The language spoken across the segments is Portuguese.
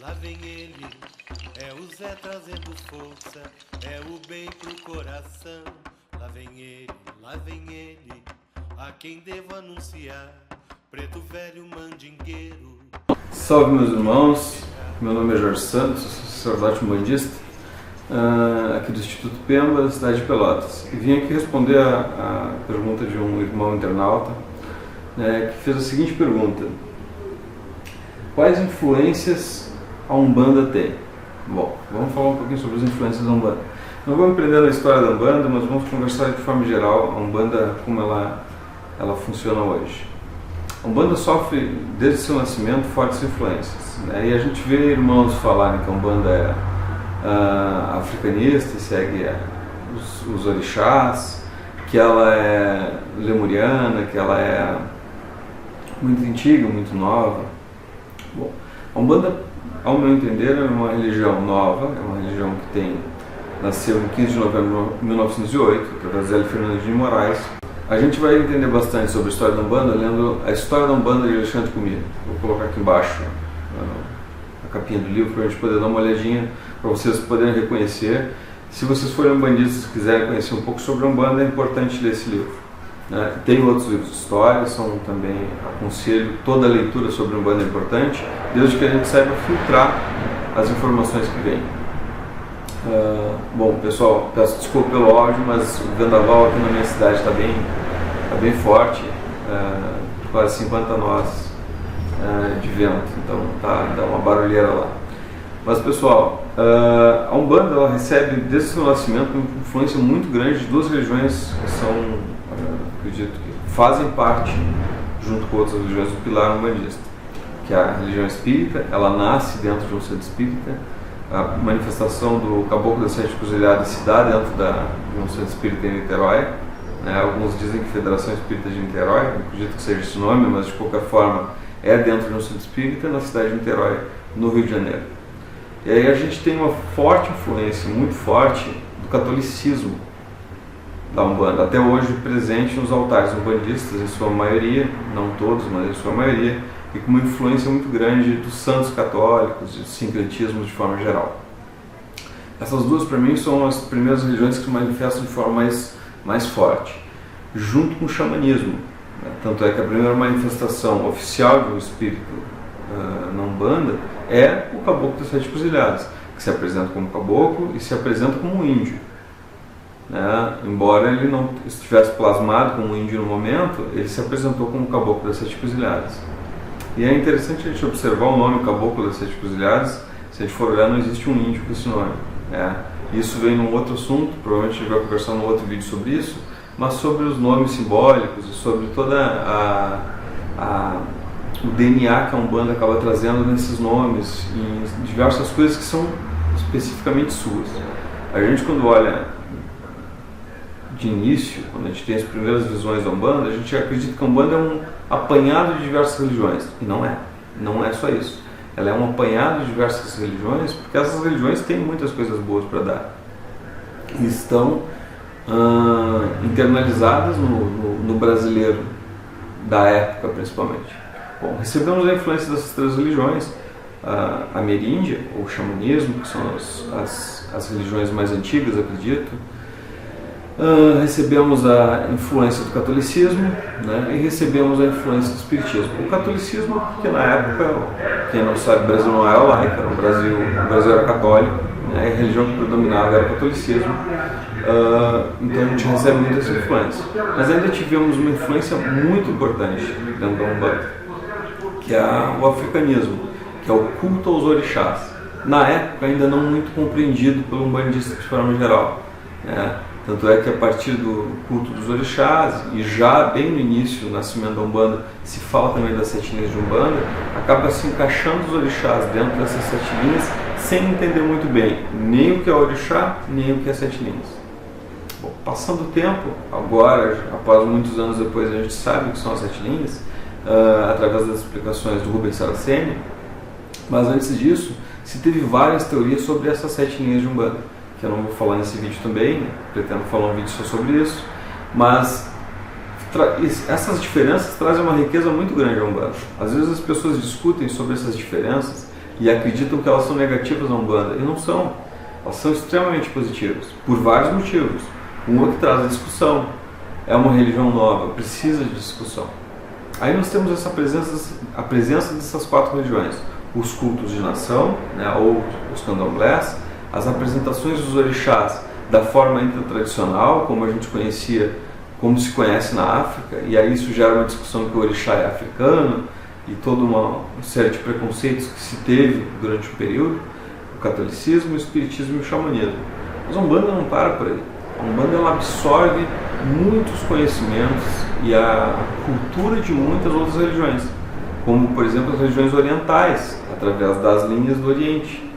lá vem ele, é o Zé trazendo força, é o bem pro coração. Lá vem ele, a quem devo anunciar, preto velho mandingueiro. Salve meus irmãos, meu nome é Jorge Santos, sou sacerdote umbandista, aqui do Instituto Pemba, da cidade de Pelotas. E vim aqui responder a pergunta de um irmão internauta, que fez a seguinte pergunta: quais influências a Umbanda tem? Bom, vamos falar um pouquinho sobre as influências da Umbanda. Não vamos aprender na história da Umbanda, mas vamos conversar de forma geral a Umbanda como ela funciona hoje. A Umbanda sofre, desde seu nascimento, fortes influências, E a gente vê irmãos falarem que a Umbanda é africanista e segue os orixás, que ela é lemuriana, que ela é muito antiga, muito nova. Bom, a Umbanda, ao meu entender, é uma religião nova, é uma religião que nasceu em 15 de novembro de 1908, através de Hélio Fernandes de Moraes. A gente vai entender bastante sobre a história da Umbanda lendo a História da Umbanda de Alexandre Comida. Vou colocar aqui embaixo a capinha do livro para a gente poder dar uma olhadinha, para vocês poderem reconhecer. Se vocês forem umbandistas e quiserem conhecer um pouco sobre a Umbanda, é importante ler esse livro. Tem outros livros de história, também aconselho, toda a leitura sobre a Umbanda é importante, desde que a gente saiba filtrar as informações que vêm. Bom, pessoal, peço desculpa pelo áudio, mas o vendaval aqui na minha cidade está bem forte, quase 50 nós de vento, então dá uma barulheira lá. Mas pessoal, a Umbanda ela recebe desde o seu nascimento uma influência muito grande de duas religiões que são, acredito que fazem parte, junto com outras religiões, do pilar umbandista, que é a religião espírita. Ela nasce dentro de um centro espírita. A manifestação do Caboclo das Sete Encruzilhadas se dá dentro de um centro espírita em Niterói. Alguns dizem que Federação Espírita de Niterói, acredito que seja esse nome, mas de qualquer forma é dentro de um centro espírita na cidade de Niterói, no Rio de Janeiro. E aí a gente tem uma forte influência, muito forte, do catolicismo da Umbanda, até hoje presente nos altares umbandistas, em sua maioria, não todos, mas em sua maioria, e com uma influência muito grande dos santos católicos e do sincretismo de forma geral. Essas duas, para mim, são as primeiras religiões que se manifestam de forma mais forte, junto com o xamanismo. Tanto é que a primeira manifestação oficial de um espírito na Umbanda é o Caboclo das Sete Encruzilhadas, que se apresenta como caboclo e se apresenta como um índio. Embora ele não estivesse plasmado como um índio no momento, ele se apresentou como Caboclo das Sete Encruzilhadas. E é interessante a gente observar o nome Caboclo das Sete Encruzilhadas. Se a gente for olhar, não existe um índio com esse nome. Isso vem num outro assunto, provavelmente a gente vai conversar num outro vídeo sobre isso, mas sobre os nomes simbólicos e sobre toda o DNA que a Umbanda acaba trazendo nesses nomes, em diversas coisas que são especificamente suas. A gente, quando olha de início, quando a gente tem as primeiras visões da Umbanda, a gente acredita que a Umbanda é um apanhado de diversas religiões, e não é só isso. Ela é um apanhado de diversas religiões, porque essas religiões têm muitas coisas boas para dar, e estão internalizadas no brasileiro da época, principalmente. Bom, recebemos a influência dessas três religiões: a ameríndia, ou xamanismo, que são as religiões mais antigas, acredito. Recebemos a influência do catolicismo, e recebemos a influência do espiritismo. O catolicismo, porque na época, quem não sabe, o Brasil não era laico, o Brasil era católico, e a religião que predominava era o catolicismo. Então a gente recebe muitas influências. Mas ainda tivemos uma influência muito importante dentro da Umbanda, que é o africanismo, que é o culto aos orixás. Na época ainda não muito compreendido pelo umbandista de forma geral. Tanto é que a partir do culto dos orixás, e já bem no início do nascimento da Umbanda, se fala também das sete linhas de Umbanda, acaba se encaixando os orixás dentro dessas sete linhas, sem entender muito bem nem o que é orixá, nem o que é sete linhas. Bom, passando o tempo, agora, após muitos anos depois, a gente sabe o que são as sete linhas, através das explicações do Rubens Saraceni, mas antes disso, se teve várias teorias sobre essas sete linhas de Umbanda, que eu não vou falar nesse vídeo também, pretendo falar um vídeo só sobre isso, mas essas diferenças trazem uma riqueza muito grande à Umbanda. Às vezes as pessoas discutem sobre essas diferenças e acreditam que elas são negativas na Umbanda, e não são. Elas são extremamente positivas, por vários motivos. Uma que traz a discussão, é uma religião nova, precisa de discussão. Aí nós temos a presença dessas 4 religiões, os cultos de nação, né, ou os candomblés, as apresentações dos orixás da forma intratradicional, como a gente conhecia, como se conhece na África, e aí isso gera uma discussão que o orixá é africano, e toda uma série de preconceitos que se teve durante o período, o catolicismo, o espiritismo e o xamanismo. Mas a Umbanda não para por aí. A Umbanda ela absorve muitos conhecimentos e a cultura de muitas outras religiões, como por exemplo as religiões orientais, através das linhas do Oriente.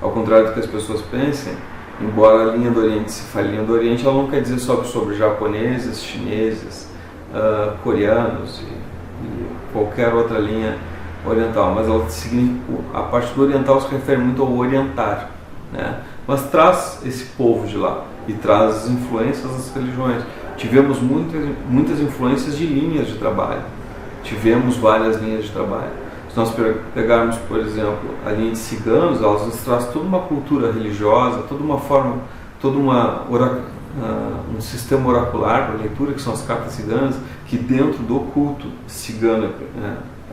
Ao contrário do que as pessoas pensem, embora a linha do Oriente se fale linha do Oriente, ela não quer dizer só sobre japoneses, chineses, coreanos e qualquer outra linha oriental, mas ela a parte do oriental se refere muito ao orientar, né? Mas traz esse povo de lá e traz as influências das religiões. Tivemos muitas influências de linhas de trabalho, tivemos várias linhas de trabalho. Se nós pegarmos, por exemplo, a linha de ciganos, elas nos traz toda uma cultura religiosa, toda uma forma, um sistema oracular para leitura, que são as cartas ciganas, que dentro do culto cigano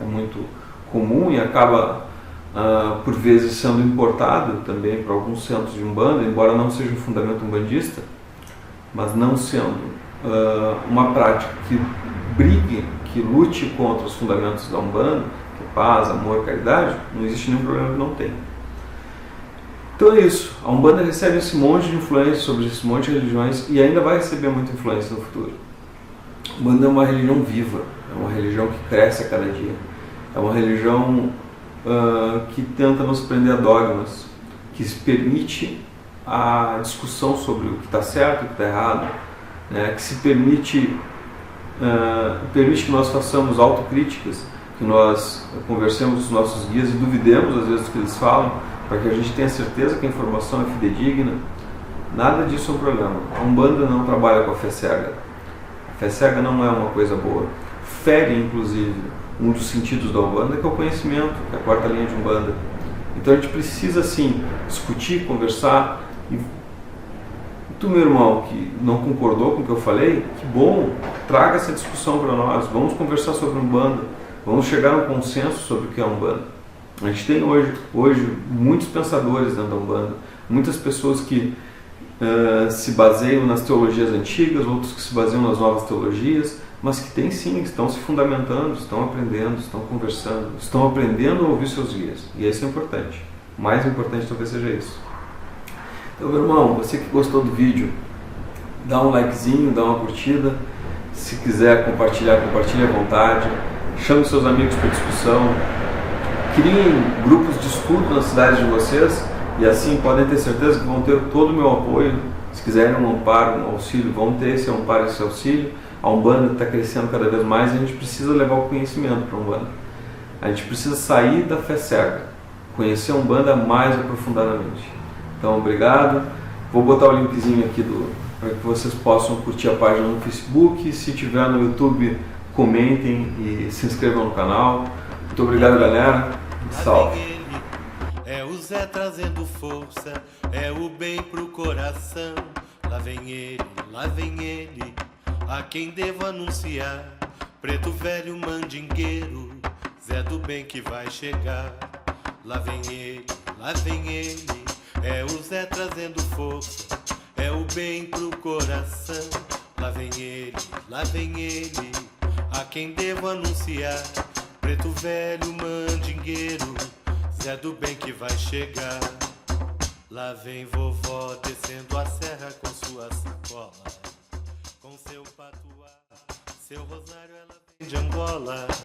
é muito comum e acaba, por vezes, sendo importado também para alguns centros de Umbanda, embora não seja um fundamento umbandista, mas não sendo uma prática que brigue, que lute contra os fundamentos da Umbanda, que é paz, amor, caridade, não existe nenhum problema que não tem. Então é isso, a Umbanda recebe esse monte de influência sobre esse monte de religiões e ainda vai receber muita influência no futuro. A Umbanda é uma religião viva, é uma religião que cresce a cada dia, é uma religião que tenta nos prender a dogmas, que se permite a discussão sobre o que está certo e o que está errado, né? Que se permite que nós façamos autocríticas, que nós conversemos com os nossos guias e duvidemos às vezes do que eles falam, para que a gente tenha certeza que a informação é fidedigna. Nada disso é um problema. A Umbanda não trabalha com a fé cega. A fé cega não é uma coisa boa. Fere, inclusive, um dos sentidos da Umbanda, que é o conhecimento, que é a 4ª linha de Umbanda. Então a gente precisa, sim, discutir, conversar. E tu, meu irmão, que não concordou com o que eu falei, que bom, traga essa discussão para nós. Vamos conversar sobre Umbanda. Vamos chegar a um consenso sobre o que é Umbanda. A gente tem hoje muitos pensadores dentro da Umbanda, muitas pessoas que se baseiam nas teologias antigas, outros que se baseiam nas novas teologias, mas que tem sim, estão se fundamentando, estão aprendendo, estão conversando, estão aprendendo a ouvir seus guias. E isso é importante. O mais importante talvez seja isso. Então, meu irmão, você que gostou do vídeo, dá um likezinho, dá uma curtida. Se quiser compartilhar, compartilhe à vontade. Chame seus amigos para discussão. Criem grupos de estudo nas cidades de vocês e assim podem ter certeza que vão ter todo o meu apoio. Se quiserem um amparo, um auxílio, vão ter esse amparo, esse auxílio. A Umbanda está crescendo cada vez mais e a gente precisa levar o conhecimento para a Umbanda. A gente precisa sair da fé cega, conhecer a Umbanda mais aprofundadamente. Então, obrigado. Vou botar o linkzinho aqui para que vocês possam curtir a página no Facebook. Se tiver no YouTube, comentem e se inscrevam no canal. Muito obrigado, galera. Salve. É o Zé trazendo força, é o bem pro coração. Lá vem ele, a quem devo anunciar. Preto velho mandingueiro, Zé do bem que vai chegar. Lá vem ele, é o Zé trazendo força, é o bem pro coração. Lá vem ele, a quem devo anunciar. Preto velho mandingueiro, Zé do bem que vai chegar. Lá vem vovó descendo a serra com sua sacola, com seu patuá, seu rosário ela vem de Angola.